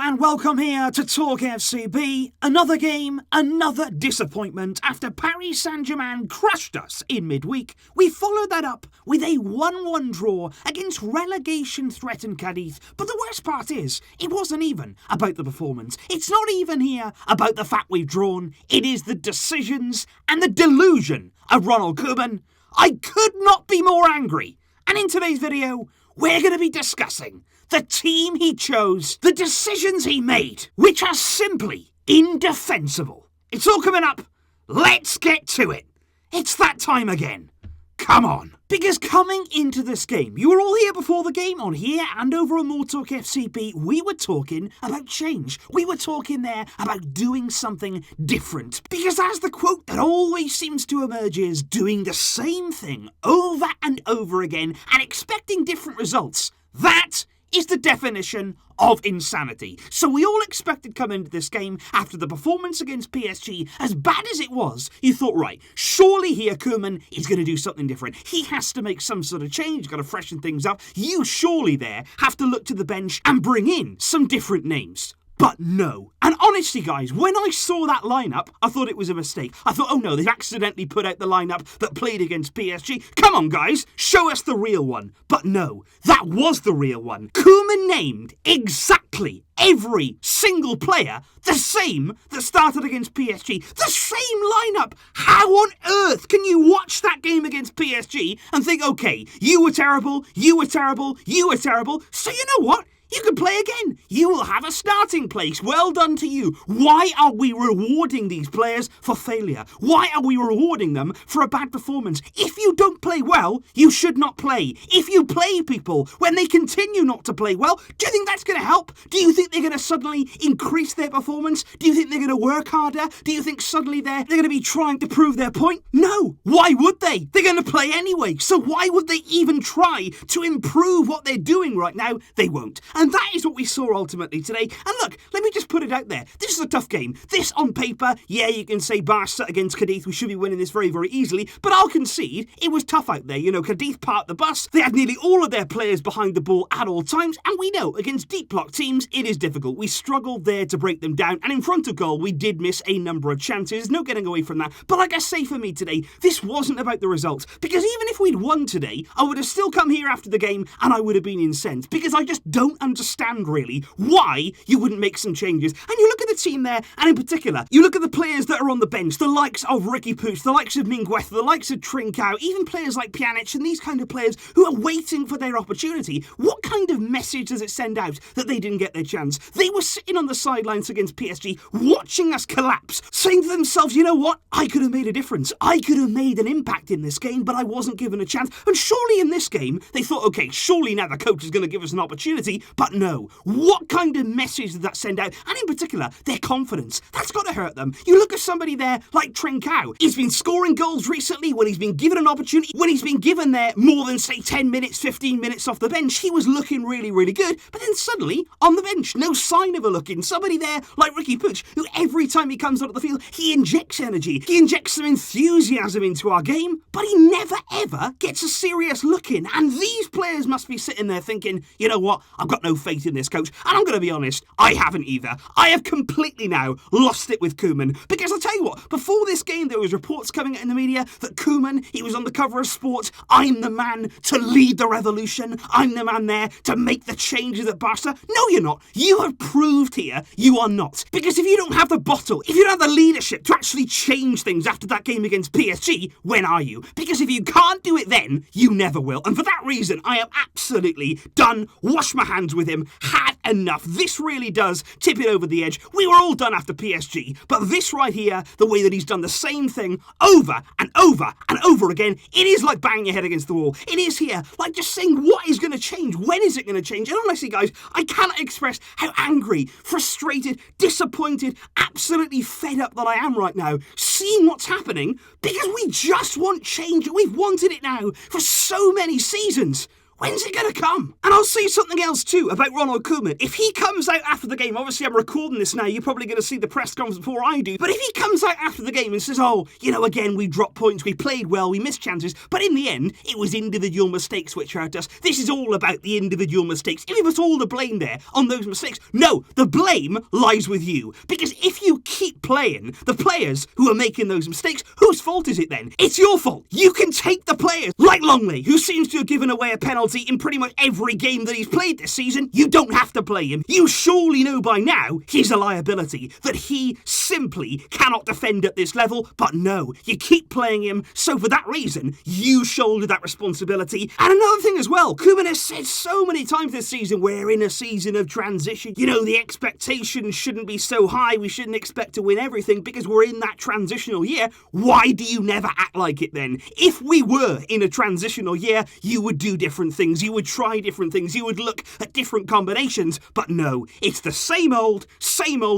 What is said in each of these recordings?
and welcome here to Talk FCB. Another game, another disappointment. After Paris Saint-Germain crushed us in midweek, we followed that up with a 1-1 draw against relegation-threatened Cadiz. But the worst part is, it wasn't even about the performance. It's not even here about the fact we've drawn. It is the decisions and the delusion of Ronald Koeman. I could not be more angry. And in today's video, we're going to be discussing the team he chose, the decisions he made, which are simply indefensible. It's all coming up. Let's get to it. It's that time again. Come on. Because coming into this game, you were all here before the game, on here and over on MORETALKFCB, we were talking about change. We were talking there about doing something different. Because as the quote that always seems to emerge is, doing the same thing over and over again and expecting different results, that is the definition of insanity. So we all expected coming into this game, after the performance against PSG, as bad as it was, you thought, right, surely here Koeman is going to do something different. He has to make some sort of change, he's got to freshen things up. You surely there have to look to the bench and bring in some different names. But no. And honestly, guys, when I saw that lineup, I thought it was a mistake. I thought, oh no, they've accidentally put out the lineup that played against PSG. Come on, guys, show us the real one. But no, that was the real one. Koeman named exactly every single player the same that started against PSG. The same lineup. How on earth can you watch that game against PSG and think, okay, you were terrible, you were terrible, you were terrible, so you know what? You can play again. You will have a starting place. Well done to you. Why are we rewarding these players for failure? Why are we rewarding them for a bad performance? If you don't play well, you should not play. If you play people when they continue not to play well, do you think that's going to help? Do you think they're going to suddenly increase their performance? Do you think they're going to work harder? Do you think suddenly they're going to be trying to prove their point? No. Why would they? They're going to play anyway. So why would they even try to improve what they're doing right now? They won't. And that is what we saw ultimately today. And look, let me just put it out there. This is a tough game. This on paper, yeah, you can say Barca against Cadiz, we should be winning this very, very easily. But I'll concede, it was tough out there. You know, Cadiz parked the bus. They had nearly all of their players behind the ball at all times. And we know, against deep block teams, it is difficult. We struggled there to break them down. And in front of goal, we did miss a number of chances. No getting away from that. But like I say for me today, this wasn't about the results. Because even if we'd won today, I would have still come here after the game and I would have been incensed. Because I just don't understand really why you wouldn't make some changes. And you look at the team there, and in particular, you look at the players that are on the bench, the likes of Riqui Puig, the likes of Mingueza, the likes of Trincao, even players like Pjanic and these kind of players who are waiting for their opportunity. What kind of message does it send out that they didn't get their chance? They were sitting on the sidelines against PSG, watching us collapse, saying to themselves, you know what? I could have made a difference. I could have made an impact in this game, but I wasn't given a chance. And surely in this game, they thought, okay, surely now the coach is going to give us an opportunity. But no. What kind of message did that send out? And in particular, their confidence. That's got to hurt them. You look at somebody there like Trincao. He's been scoring goals recently when he's been given an opportunity. When he's been given there more than, say, 10 minutes, 15 minutes off the bench, he was looking really, really good. But then suddenly, on the bench, no sign of a look-in. Somebody there like Riqui Puig, who every time he comes onto the field, he injects energy. He injects some enthusiasm into our game, but he never, ever gets a serious look-in. And these players must be sitting there thinking, you know what? I've got no faith in this coach. And I'm going to be honest, I haven't either. I have completely now lost it with Koeman. Because I'll tell you what, before this game, there was reports coming out in the media that Koeman, he was on the cover of Sport. I'm the man to lead the revolution. I'm the man there to make the changes at Barca. No, you're not. You have proved here you are not. Because if you don't have the bottle, if you don't have the leadership to actually change things after that game against PSG, when are you? Because if you can't do it then, you never will. And for that reason, I am absolutely done. Wash my hands with him. Had enough. This really does tip it over the edge. We were all done after PSG, but this right here, the way that he's done the same thing over and over and over again, it is like banging your head against the wall. It is here, like just saying what is going to change? When is it going to change? And honestly, guys, I cannot express how angry, frustrated, disappointed, absolutely fed up that I am right now, seeing what's happening, because we just want change. We've wanted it now for so many seasons. When's it going to come? And I'll say something else too about Ronald Koeman. If he comes out after the game, obviously I'm recording this now, you're probably going to see the press conference before I do, but if he comes out after the game and says, oh, you know, again, we dropped points, we played well, we missed chances, but in the end, it was individual mistakes which hurt us. This is all about the individual mistakes. If it was all the blame there on those mistakes, no, the blame lies with you. Because if you keep playing the players who are making those mistakes, whose fault is it then? It's your fault. You can take the players like Longley, who seems to have given away a penalty in pretty much every game that he's played this season. You don't have to play him. You surely know by now he's a liability, that he simply cannot defend at this level, but no, you keep playing him, so for that reason, you shoulder that responsibility. And another thing as well, Koeman has said so many times this season, we're in a season of transition. You know, the expectations shouldn't be so high, we shouldn't expect to win everything because we're in that transitional year. Why do you never act like it then? If we were in a transitional year, you would do different things, you would try different things, you would look at different combinations, but no, it's the same old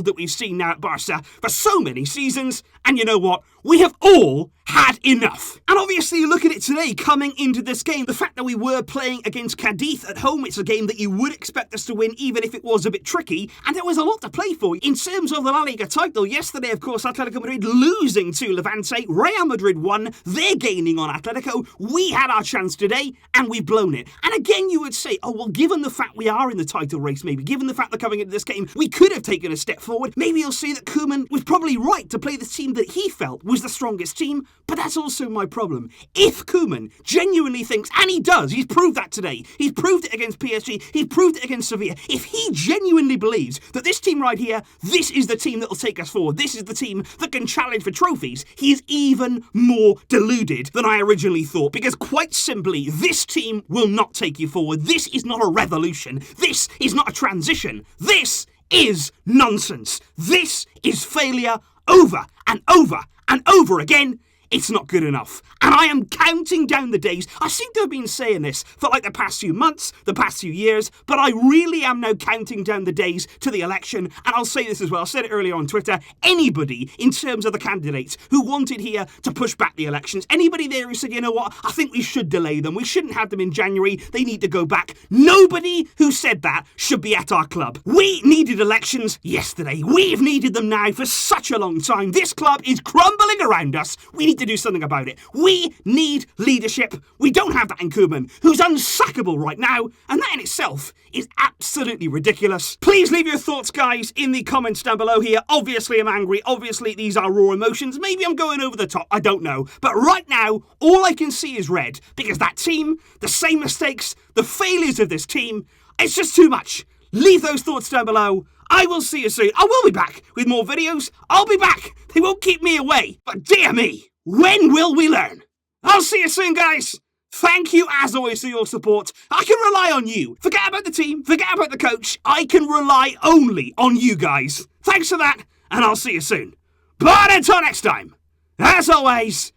that we've seen now at Barca for so many seasons, and you know what? We have all had enough. And obviously, you look at it today, coming into this game, the fact that we were playing against Cadiz at home, it's a game that you would expect us to win, even if it was a bit tricky, and there was a lot to play for. In terms of the La Liga title, yesterday, of course, Atletico Madrid losing to Levante, Real Madrid won, they're gaining on Atletico, we had our chance today, and we've blown it. And again, you would say, oh, well, given the fact we are in the title race, maybe, given the fact that coming into this game, we could have taken a step forward, maybe you'll see that Koeman was probably right to play the team that he felt was the strongest team, but that's also my problem. If Koeman genuinely thinks, and he does, he's proved that today, he's proved it against PSG, he's proved it against Sevilla, if he genuinely believes that this team right here, this is the team that will take us forward, this is the team that can challenge for trophies, he is even more deluded than I originally thought, because quite simply, this team will not take you forward. This is not a revolution. This is not a transition. This is nonsense. This is failure over and over and over again. It's not good enough. And I am counting down the days. I seem to have been saying this for like the past few months, the past few years, but I really am now counting down the days to the election. And I'll say this as well, I said it earlier on Twitter, anybody in terms of the candidates who wanted here to push back the elections, anybody there who said, you know what, I think we should delay them, we shouldn't have them in January, they need to go back. Nobody who said that should be at our club. We needed elections yesterday. We've needed them now for such a long time. This club is crumbling around us. We need to do something about it. We need leadership. We don't have that in Koeman, who's unsackable right now, and that in itself is absolutely ridiculous. Please leave your thoughts, guys, in the comments down below here. Obviously, I'm angry. Obviously, these are raw emotions. Maybe I'm going over the top. I don't know. But right now, all I can see is red, because that team, the same mistakes, the failures of this team, it's just too much. Leave those thoughts down below. I will see you soon. I will be back with more videos. I'll be back. They won't keep me away. But dear me, when will we learn? I'll see you soon, guys. Thank you, as always, for your support. I can rely on you. Forget about the team. Forget about the coach. I can rely only on you guys. Thanks for that, and I'll see you soon. But until next time, as always,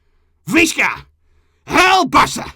Visca El Barça.